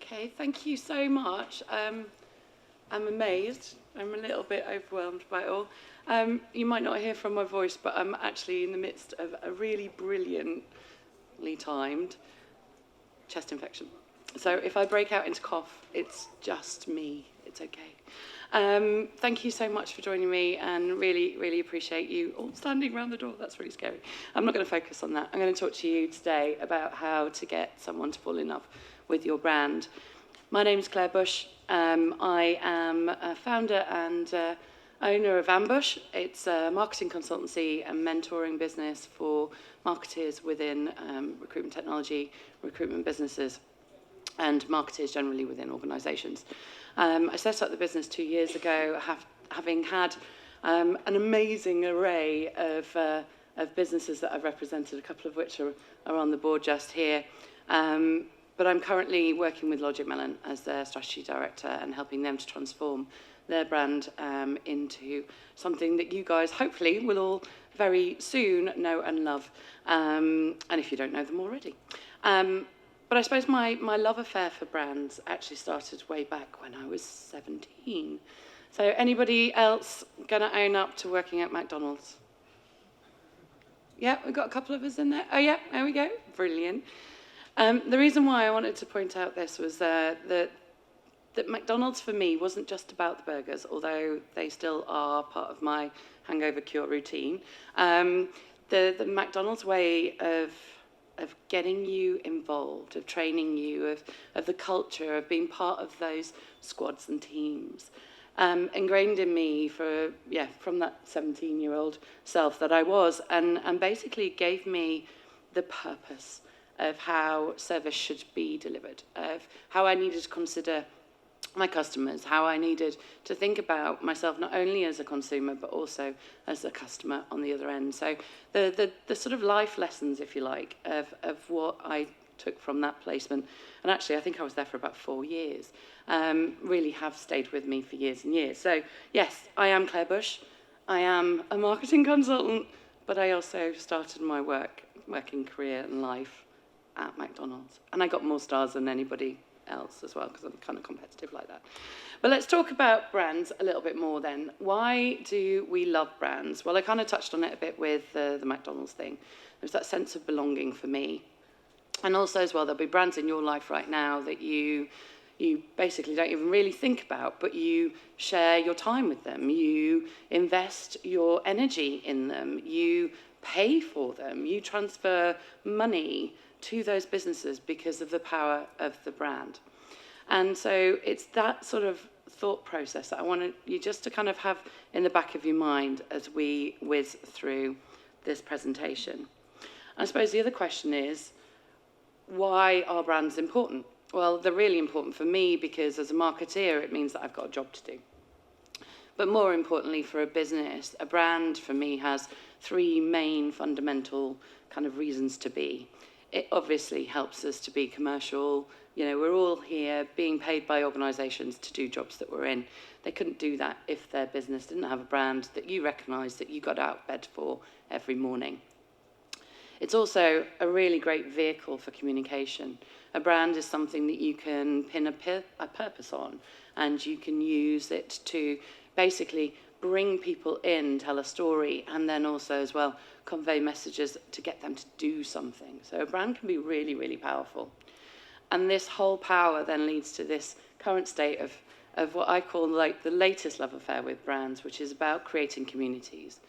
Okay, thank you so much. I'm amazed. I'm a little bit overwhelmed by it all. You might not hear from my voice, but I'm actually in the midst of a really brilliantly timed chest infection. So if I break out into cough, it's just me. It's okay. Thank you so much for joining me, and really appreciate you all standing around the door. That's really scary. I'm not going to focus on that. I'm going to talk to you today about how to get someone to fall in love with your brand. My name is Claire Bush. I am a founder and owner of Ambush. It's a marketing consultancy and mentoring business for marketers within recruitment technology, recruitment businesses, and marketers generally within organisations. I set up the business 2 years ago, having had an amazing array of businesses that I've represented, a couple of which are on the board just here. But I'm currently working with LogicMelon as their strategy director and helping them to transform their brand into something that you guys hopefully will all very soon know and love, and if you don't know them already. But I suppose my love affair for brands actually started way back when I was 17. So anybody else going to own up to working at McDonald's? Yeah, we've got a couple of us in there. Oh yeah, there we go. Brilliant. The reason why I wanted to point out this was that McDonald's for me wasn't just about the burgers, although they still are part of my hangover cure routine. The McDonald's way of getting you involved, of training you, of the culture, of being part of those squads and teams, ingrained in me from that 17-year-old self that I was, and basically gave me the purpose of how service should be delivered, of how I needed to consider my customers, how I needed to think about myself not only as a consumer but also as a customer on the other end. So the sort of life lessons, if you like, of what I took from that placement, and actually I think I was there for about 4 years, really have stayed with me for years and years. So yes, I am Claire Bush. I am a marketing consultant, but I also started my working career and life at McDonald's. And I got more stars than anybody else as well, because I'm kind of competitive like that. But let's talk about brands a little bit more then. Why do we love brands? Well, I kind of touched on it a bit with the McDonald's thing. There's that sense of belonging for me. And also as well, there'll be brands in your life right now that you basically don't even really think about, but you share your time with them. You invest your energy in them. You pay for them. You transfer money to those businesses because of the power of the brand. And so it's that sort of thought process that I want you just to kind of have in the back of your mind as we whiz through this presentation. I suppose the other question is, why are brands important? Well, they're really important for me because as a marketeer, it means that I've got a job to do. But more importantly, for a business, a brand for me has 3 main fundamental kind of reasons to be. It obviously helps us to be commercial. You know, we're all here being paid by organisations to do jobs that we're in. They couldn't do that if their business didn't have a brand that you recognised, that you got out of bed for every morning. It's also a really great vehicle for communication. A brand is something that you can pin a purpose on, and you can use it to basically bring people in, tell a story, and then also as well convey messages to get them to do something. So a brand can be really powerful. And this whole power then leads to this current state of what I call like the latest love affair with brands, which is about creating communities.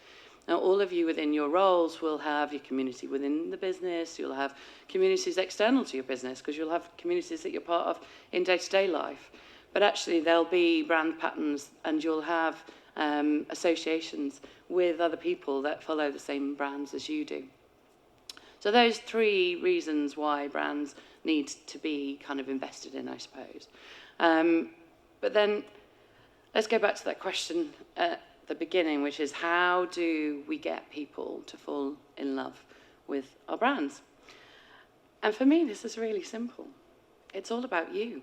Now, all of you within your roles will have your community within the business, you'll have communities external to your business, because you'll have communities that you're part of in day-to-day life. But actually, there'll be brand patterns, and you'll have associations with other people that follow the same brands as you do. So those 3 reasons why brands need to be kind of invested in, I suppose. But then let's go back to that question at the beginning, which is, how do we get people to fall in love with our brands? And for me, this is really simple. It's all about you.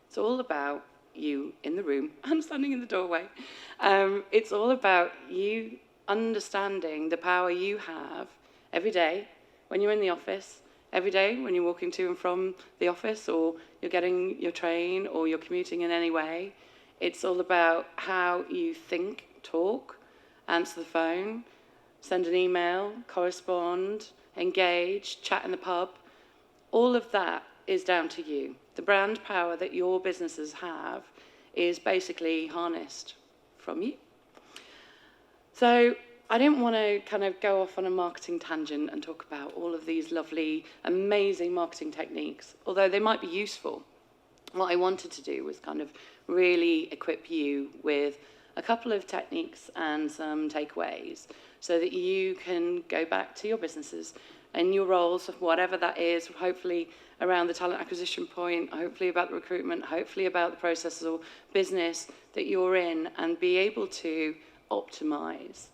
It's all about you in the room. I'm standing in the doorway. It's all about you understanding the power you have every day when you're in the office, every day when you're walking to and from the office, or you're getting your train, or you're commuting in any way. It's all about how you think, talk, answer the phone, send an email, correspond, engage, chat in the pub. All of that is down to you. The brand power that your businesses have is basically harnessed from you. So I didn't want to kind of go off on a marketing tangent and talk about all of these lovely, amazing marketing techniques, although they might be useful. What I wanted to do was kind of really equip you with a couple of techniques and some takeaways so that you can go back to your businesses and your roles, whatever that is, hopefully around the talent acquisition point, hopefully about the recruitment, hopefully about the processes or business that you're in, and be able to optimize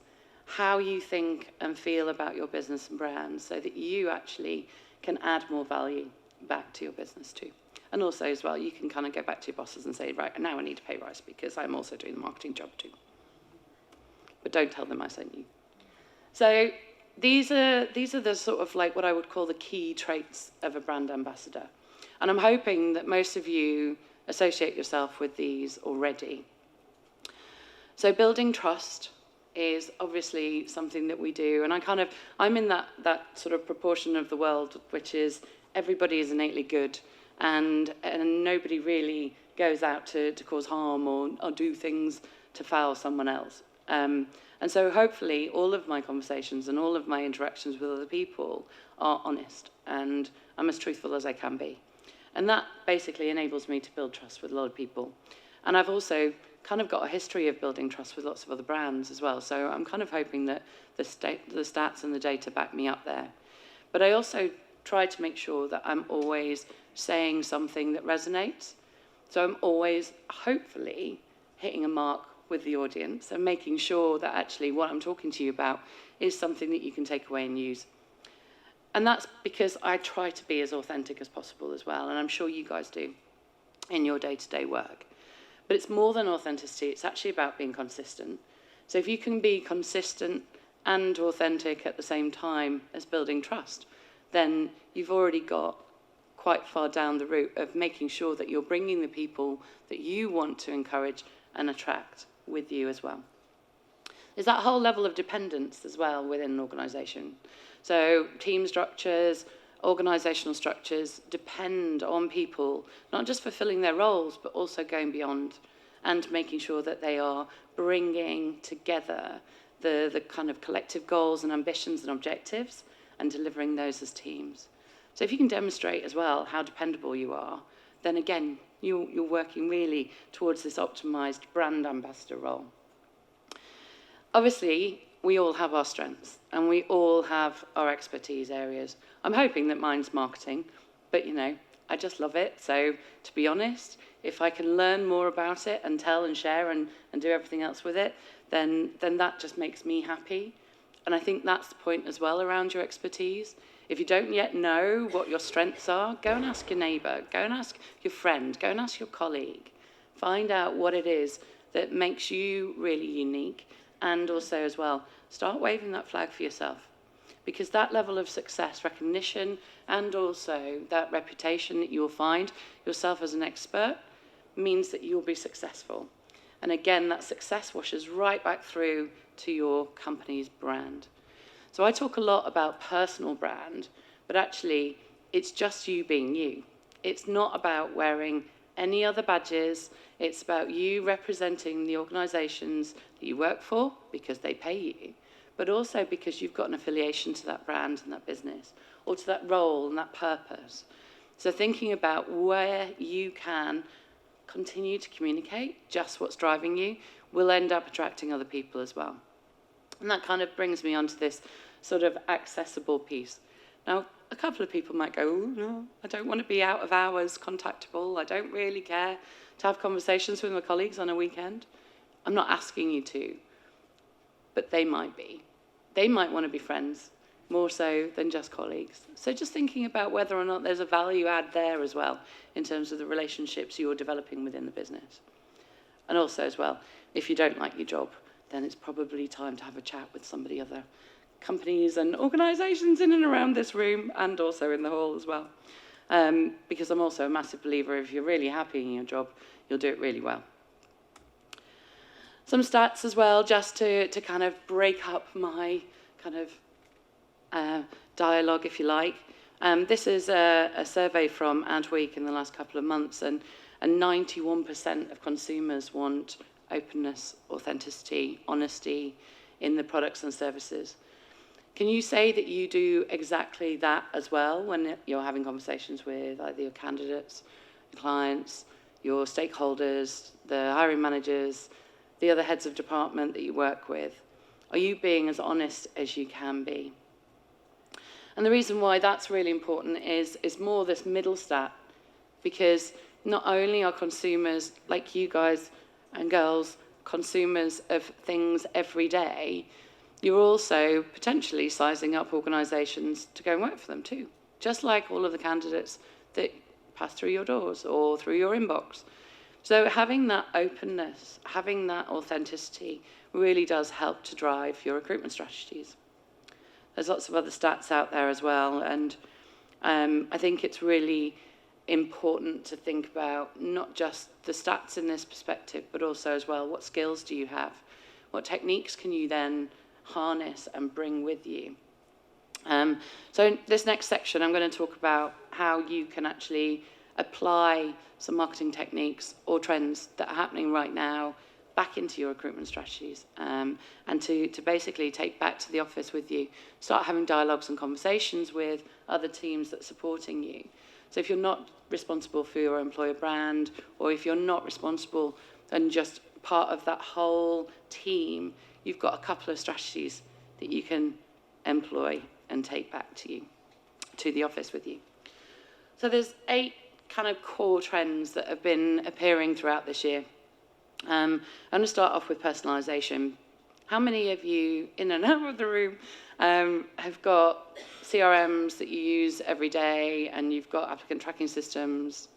how you think and feel about your business and brand so that you actually can add more value back to your business too. And also as well, you can kind of go back to your bosses and say, right, now I need a pay rise because I'm also doing the marketing job too. But don't tell them I sent you. So these are the sort of like what I would call the key traits of a brand ambassador. And I'm hoping that most of you associate yourself with these already. So building trust is obviously something that we do. And I'm in that sort of proportion of the world, which is everybody is innately good and nobody really goes out to cause harm or do things to foul someone else. And so hopefully all of my conversations and all of my interactions with other people are honest and I'm as truthful as I can be. And that basically enables me to build trust with a lot of people. And I've also kind of got a history of building trust with lots of other brands as well. So I'm kind of hoping that the stats and the data back me up there. But I also try to make sure that I'm always saying something that resonates. So I'm always, hopefully, hitting a mark with the audience and making sure that actually what I'm talking to you about is something that you can take away and use. And that's because I try to be as authentic as possible as well, and I'm sure you guys do in your day-to-day work. But it's more than authenticity, it's actually about being consistent. So if you can be consistent and authentic at the same time as building trust, then you've already got quite far down the route of making sure that you're bringing the people that you want to encourage and attract with you as well. There's that whole level of dependence as well within an organisation. So team structures, organisational structures depend on people, not just fulfilling their roles, but also going beyond and making sure that they are bringing together the kind of collective goals and ambitions and objectives and delivering those as teams. So if you can demonstrate as well how dependable you are, then again, you're working really towards this optimised brand ambassador role. Obviously, we all have our strengths and we all have our expertise areas. I'm hoping that mine's marketing, but I just love it. So to be honest, if I can learn more about it and tell and share and do everything else with it, then that just makes me happy. And I think that's the point as well around your expertise. If you don't yet know what your strengths are, go and ask your neighbour, go and ask your friend, go and ask your colleague. Find out what it is that makes you really unique, and also as well, start waving that flag for yourself. Because that level of success, recognition, and also that reputation that you'll find yourself as an expert means that you'll be successful. And again, that success washes right back through to your company's brand. So I talk a lot about personal brand, but actually it's just you being you. It's not about wearing any other badges. It's about you representing the organisations that you work for because they pay you, but also because you've got an affiliation to that brand and that business, or to that role and that purpose. So thinking about where you can continue to communicate just what's driving you will end up attracting other people as well. And that kind of brings me on to this sort of accessible piece. Now, a couple of people might go, oh, no, I don't want to be out of hours contactable. I don't really care to have conversations with my colleagues on a weekend. I'm not asking you to, but they might be. They might want to be friends more so than just colleagues. So just thinking about whether or not there's a value add there as well in terms of the relationships you're developing within the business. And also as well, if you don't like your job, then it's probably time to have a chat with somebody other companies and organisations in and around this room and also in the hall as well. Because I'm also a massive believer, if you're really happy in your job, you'll do it really well. Some stats as well, just to kind of break up my kind of dialogue, if you like. This is a survey from Adweek in the last couple of months, and 91% of consumers want openness, authenticity, honesty in the products and services. Can you say that you do exactly that as well when you're having conversations with either your candidates, your clients, your stakeholders, the hiring managers, the other heads of department that you work with? Are you being as honest as you can be? And the reason why that's really important is more this middle stat, because not only are consumers like you guys and girls consumers of things every day, you're also potentially sizing up organisations to go and work for them too, just like all of the candidates that pass through your doors or through your inbox. So having that openness, having that authenticity really does help to drive your recruitment strategies. There's lots of other stats out there as well, and I think it's really important to think about not just the stats in this perspective, but also as well, what skills do you have? What techniques can you then harness and bring with you? So in this next section, I'm going to talk about how you can actually apply some marketing techniques or trends that are happening right now back into your recruitment strategies, and to basically take back to the office with you, start having dialogues and conversations with other teams that are supporting you. So if you're not responsible for your employer brand, or if you're not responsible and just part of that whole team, you've got a couple of strategies that you can employ and take back to the office with you. So there's 8 kind of core trends that have been appearing throughout this year. I'm going to start off with personalisation. How many of you in and out of the room have got CRMs that you use every day, and you've got applicant tracking systems?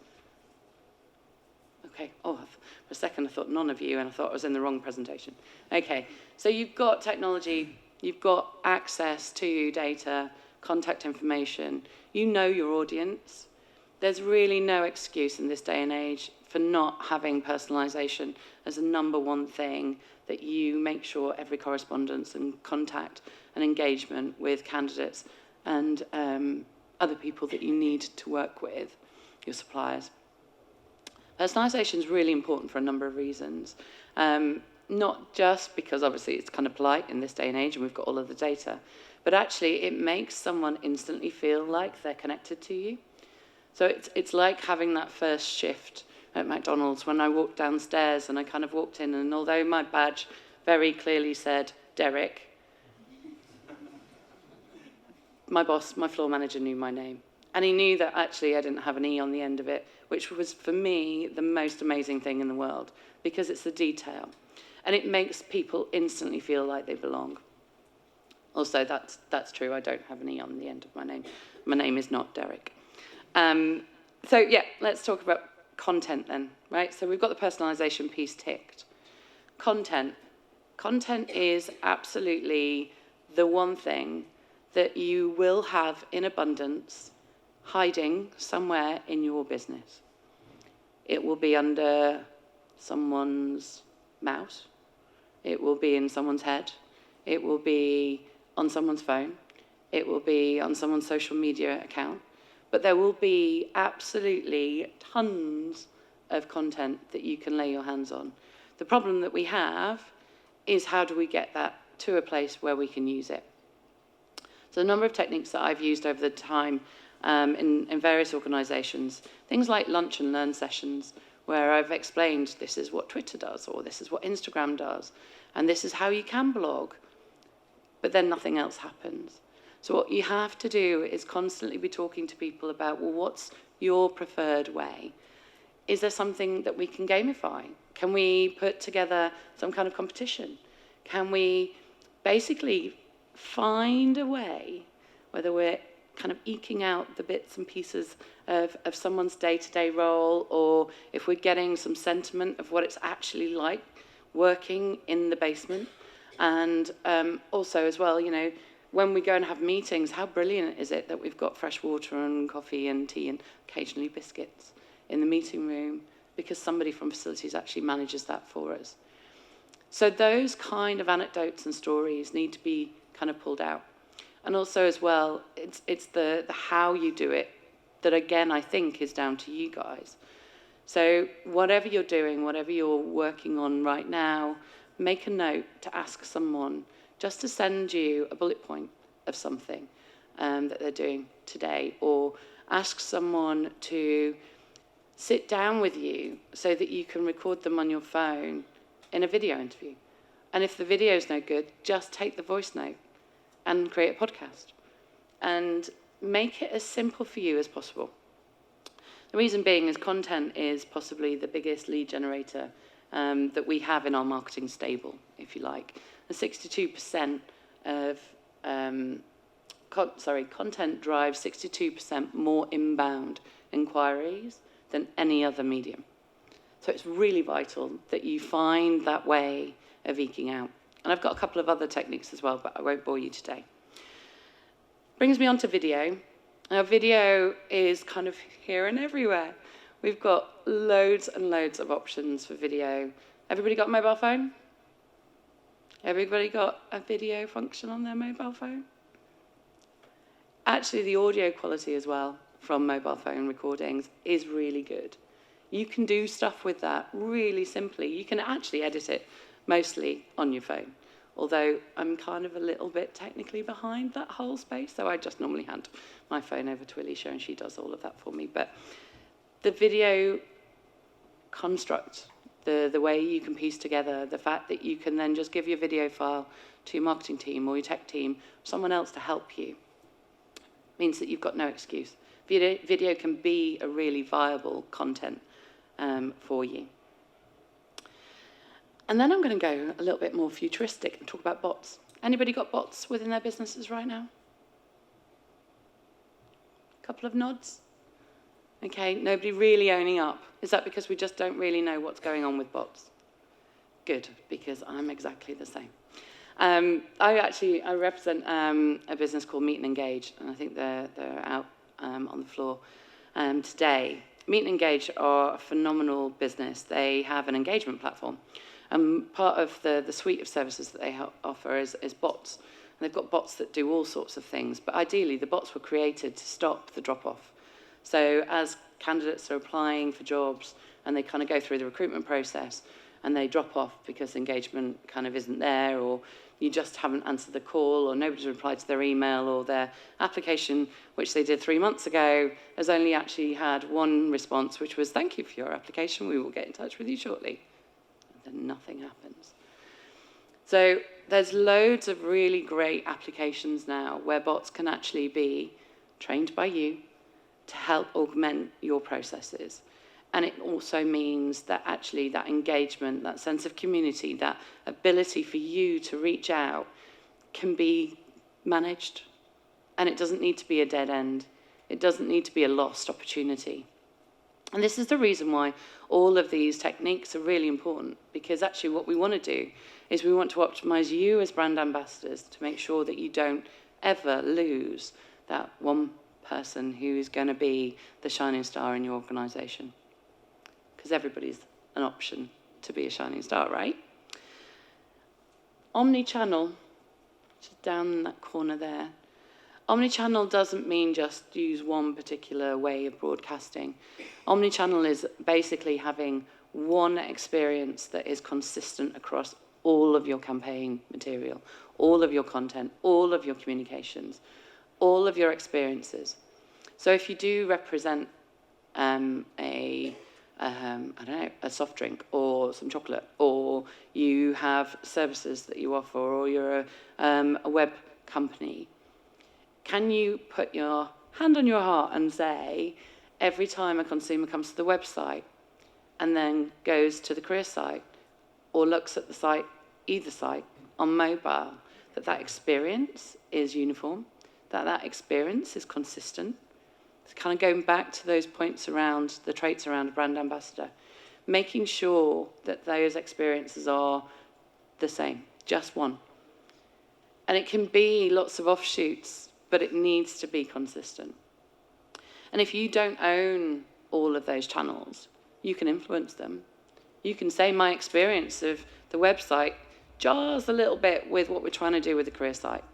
Okay. Oh, for a second I thought none of you, and I thought I was in the wrong presentation. Okay. So you've got technology, you've got access to data, contact information, you know your audience. There's really no excuse in this day and age for not having personalisation as a number one thing that you make sure every correspondence and contact and engagement with candidates and other people that you need to work with, your suppliers. Personalisation is really important for a number of reasons. Not just because obviously it's kind of polite in this day and age and we've got all of the data, but actually it makes someone instantly feel like they're connected to you. So it's like having that first shift at McDonald's when I walked downstairs and I kind of walked in, and although my badge very clearly said Derek, my boss, my floor manager, knew my name. And he knew that actually I didn't have an E on the end of it, which was for me the most amazing thing in the world, because it's the detail. And it makes people instantly feel like they belong. Also, that's true, I don't have an E on the end of my name. My name is not Derek. So yeah, let's talk about content then, right? So we've got the personalisation piece ticked. Content. Content is absolutely the one thing that you will have in abundance hiding somewhere in your business. It will be under someone's mouse. It will be in someone's head. It will be on someone's phone. It will be on someone's social media account. But there will be absolutely tons of content that you can lay your hands on. The problem that we have is how do we get that to a place where we can use it? So a number of techniques that I've used over the time in various organisations, things like lunch and learn sessions, where I've explained this is what Twitter does, or this is what Instagram does, and this is how you can blog, but then nothing else happens. So what you have to do is constantly be talking to people about, well, what's your preferred way? Is there something that we can gamify? Can we put together some kind of competition? Can we basically find a way, whether we're kind of eking out the bits and pieces of someone's day-to-day role, or if we're getting some sentiment of what it's actually like working in the basement, and also as well, you know, when we go and have meetings, how brilliant is it that we've got fresh water and coffee and tea and occasionally biscuits in the meeting room, because somebody from facilities actually manages that for us. So those kind of anecdotes and stories need to be kind of pulled out. And also as well, it's the how you do it that, again, I think is down to you guys. So whatever you're doing, whatever you're working on right now, make a note to ask someone just to send you a bullet point of something that they're doing today, or ask someone to sit down with you so that you can record them on your phone in a video interview. And if the video's no good, just take the voice note and create a podcast. And make it as simple for you as possible. The reason being is content is possibly the biggest lead generator that we have in our marketing stable, if you like. And 62% of content drives 62% more inbound inquiries than any other medium. So it's really vital that you find that way of eking out. And I've got a couple of other techniques as well, but I won't bore you today. Brings me on to video. Now, video is kind of here and everywhere. We've got loads and loads of options for video. Everybody got a mobile phone? Everybody got a video function on their mobile phone? Actually, the audio quality as well from mobile phone recordings is really good. You can do stuff with that really simply. You can actually edit it mostly on your phone, although I'm kind of a little bit technically behind that whole space, so I just normally hand my phone over to Alicia and she does all of that for me. But the video construct, the way you can piece together, the fact that you can then just give your video file to your marketing team or your tech team, someone else to help you, means that you've got no excuse. Video can be a really viable content for you. And then I'm going to go a little bit more futuristic and talk about bots. Anybody got bots within their businesses right now? A couple of nods? Okay, nobody really owning up. Is that because we just don't really know what's going on with bots? Good, because I'm exactly the same. I represent a business called Meet and Engage, and I think they're out on the floor today. Meet and Engage are a phenomenal business. They have an engagement platform. Part of the suite of services that they offer is bots. And they've got bots that do all sorts of things, but ideally the bots were created to stop the drop-off. So as candidates are applying for jobs and they kind of go through the recruitment process and they drop off because engagement kind of isn't there, or you just haven't answered the call, or nobody's replied to their email, or their application, which they did 3 months ago, has only actually had one response, which was, "Thank you for your application, we will get in touch with you shortly." And then nothing happens. So there's loads of really great applications now where bots can actually be trained by you to help augment your processes. And it also means that actually that engagement, that sense of community, that ability for you to reach out can be managed. And it doesn't need to be a dead end. It doesn't need to be a lost opportunity. And this is the reason why all of these techniques are really important, because actually what we want to do is we want to optimize you as brand ambassadors to make sure that you don't ever lose that one person who is going to be the shining star in your organization. Because everybody's an option to be a shining star, right? Omnichannel, which is down in that corner there. Omnichannel doesn't mean just use one particular way of broadcasting. Omnichannel is basically having one experience that is consistent across all of your campaign material, all of your content, all of your communications, all of your experiences. So if you do represent a soft drink or some chocolate, or you have services that you offer, or you're a web company, can you put your hand on your heart and say, every time a consumer comes to the website and then goes to the career site or looks at the site, either site, on mobile, that experience is uniform, that experience is consistent? It's kind of going back to those points around the traits around a brand ambassador, making sure that those experiences are the same, just one. And it can be lots of offshoots, but it needs to be consistent. And if you don't own all of those channels, you can influence them. You can say my experience of the website jars a little bit with what we're trying to do with the career site.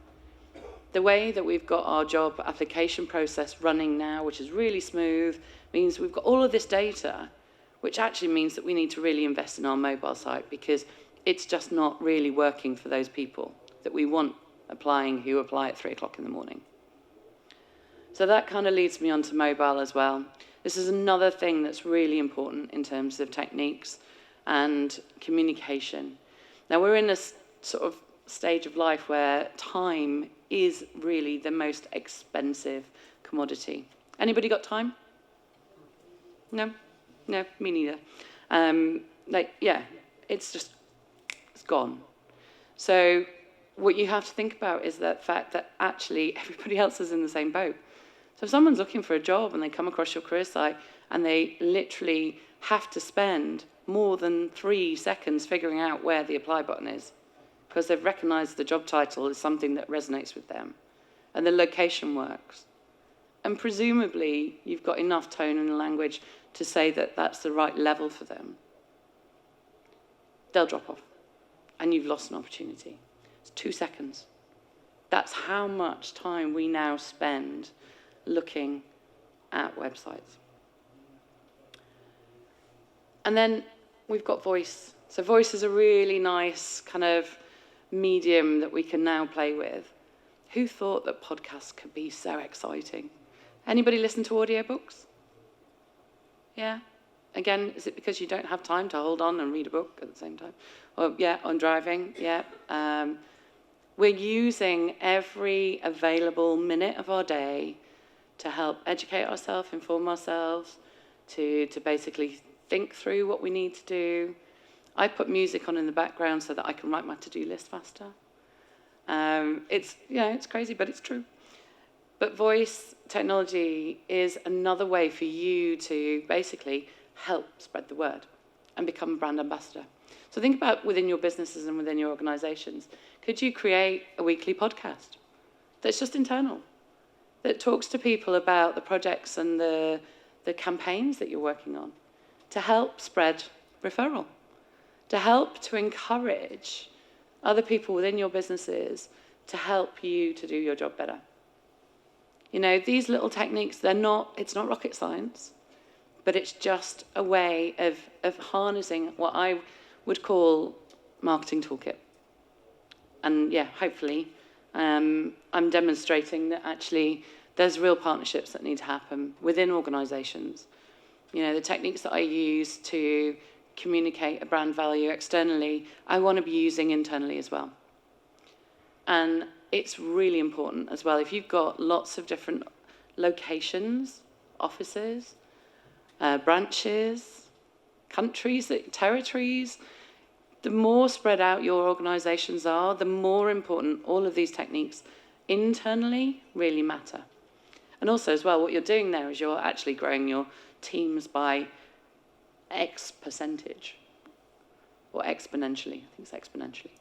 The way that we've got our job application process running now, which is really smooth, means we've got all of this data, which actually means that we need to really invest in our mobile site because it's just not really working for those people that we want applying who apply at 3 o'clock in the morning. So that kind of leads me on to mobile as well. This is another thing that's really important in terms of techniques and communication. Now, we're in a sort of stage of life where time is really the most expensive commodity. Anybody got time? No? No, me neither. It's gone. So what you have to think about is the fact that actually everybody else is in the same boat. So if someone's looking for a job and they come across your career site and they literally have to spend more than 3 seconds figuring out where the apply button is because they've recognized the job title as something that resonates with them and the location works. And presumably you've got enough tone and language to say that that's the right level for them. They'll drop off and you've lost an opportunity. It's 2 seconds. That's how much time we now spend looking at websites. And then we've got voice. So voice is a really nice kind of medium that we can now play with. Who thought that podcasts could be so exciting? Anybody listen to audiobooks? Yeah? Again, is it because you don't have time to hold on and read a book at the same time? Or, yeah, on driving, yeah. We're using every available minute of our day to help educate ourselves, inform ourselves, to basically think through what we need to do. I put music on in the background so that I can write my to-do list faster. It's crazy, but it's true. But voice technology is another way for you to basically help spread the word and become a brand ambassador. So think about within your businesses and within your organizations. Could you create a weekly podcast that's just internal, that talks to people about the projects and the campaigns that you're working on to help spread referral, to help to encourage other people within your businesses to help you to do your job better? You know, these little techniques, it's not rocket science, but it's just a way of harnessing what I would call marketing toolkit. And yeah, hopefully, I'm demonstrating that actually there's real partnerships that need to happen within organizations. You know, the techniques that I use to communicate a brand value externally, I want to be using internally as well. And it's really important as well. If you've got lots of different locations, offices, branches, countries, territories, the more spread out your organizations are, the more important all of these techniques internally really matter. And also as well, what you're doing there is you're actually growing your teams by X percentage, or exponentially, I think it's exponentially,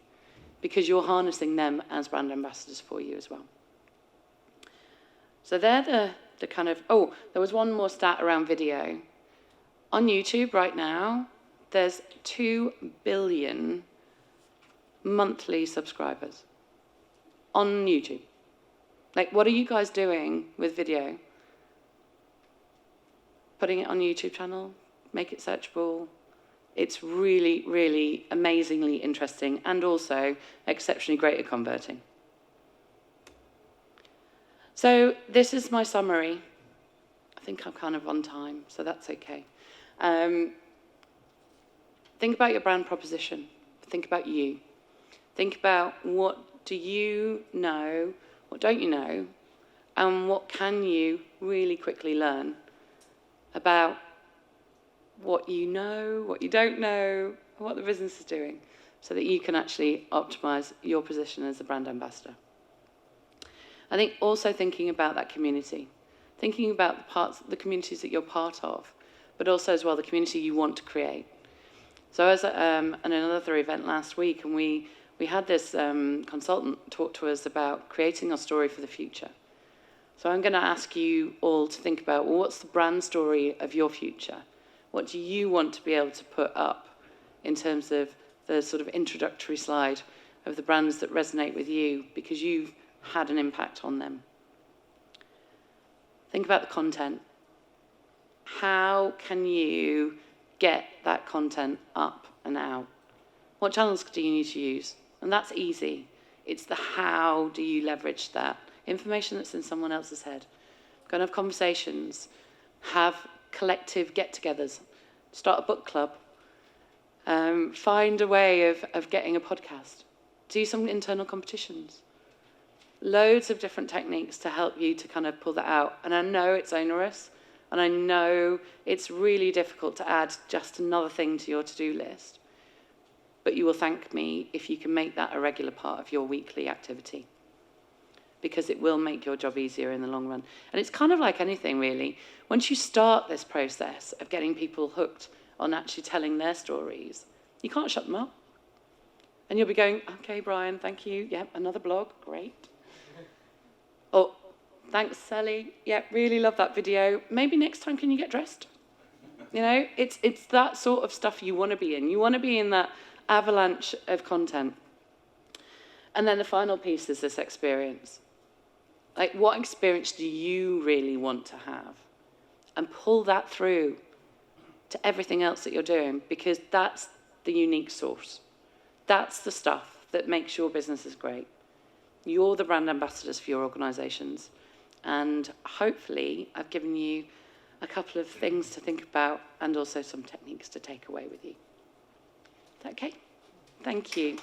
because you're harnessing them as brand ambassadors for you as well. So they're the kind of, there was one more stat around video. On YouTube right now, there's 2 billion monthly subscribers on YouTube. Like, what are you guys doing with video? Putting it on a YouTube channel, make it searchable. It's really, really amazingly interesting and also exceptionally great at converting. So this is my summary. I think I'm kind of on time, so that's okay. Think about your brand proposition. Think about you. Think about what do you know, what don't you know, and what can you really quickly learn about what you know, what you don't know, what the business is doing, so that you can actually optimize your position as a brand ambassador. I think also thinking about that community, thinking about the communities that you're part of, but also as well the community you want to create. So I was at another event last week, and we we had this consultant talk to us about creating our story for the future. So I'm going to ask you all to think about, well, what's the brand story of your future? What do you want to be able to put up in terms of the sort of introductory slide of the brands that resonate with you because you've had an impact on them? Think about the content. How can you get that content up and out? What channels do you need to use? And that's easy. It's the how do you leverage that information that's in someone else's head. Go and have conversations, have collective get-togethers, start a book club, find a way of getting a podcast, do some internal competitions. Loads of different techniques to help you to kind of pull that out. And I know it's onerous, and I know it's really difficult to add just another thing to your to-do list. But you will thank me if you can make that a regular part of your weekly activity, because it will make your job easier in the long run. And it's kind of like anything, really. Once you start this process of getting people hooked on actually telling their stories, you can't shut them up. And you'll be going, okay, Brian, thank you. Yep, another blog, great. Oh, thanks, Sally. Yep, really love that video. Maybe next time can you get dressed? You know, it's that sort of stuff you want to be in. You want to be in that avalanche of content. And then the final piece is this experience. Like, what experience do you really want to have? And pull that through to everything else that you're doing, because that's the unique source. That's the stuff that makes your businesses great. You're the brand ambassadors for your organisations. And hopefully I've given you a couple of things to think about and also some techniques to take away with you. Is that okay? Thank you.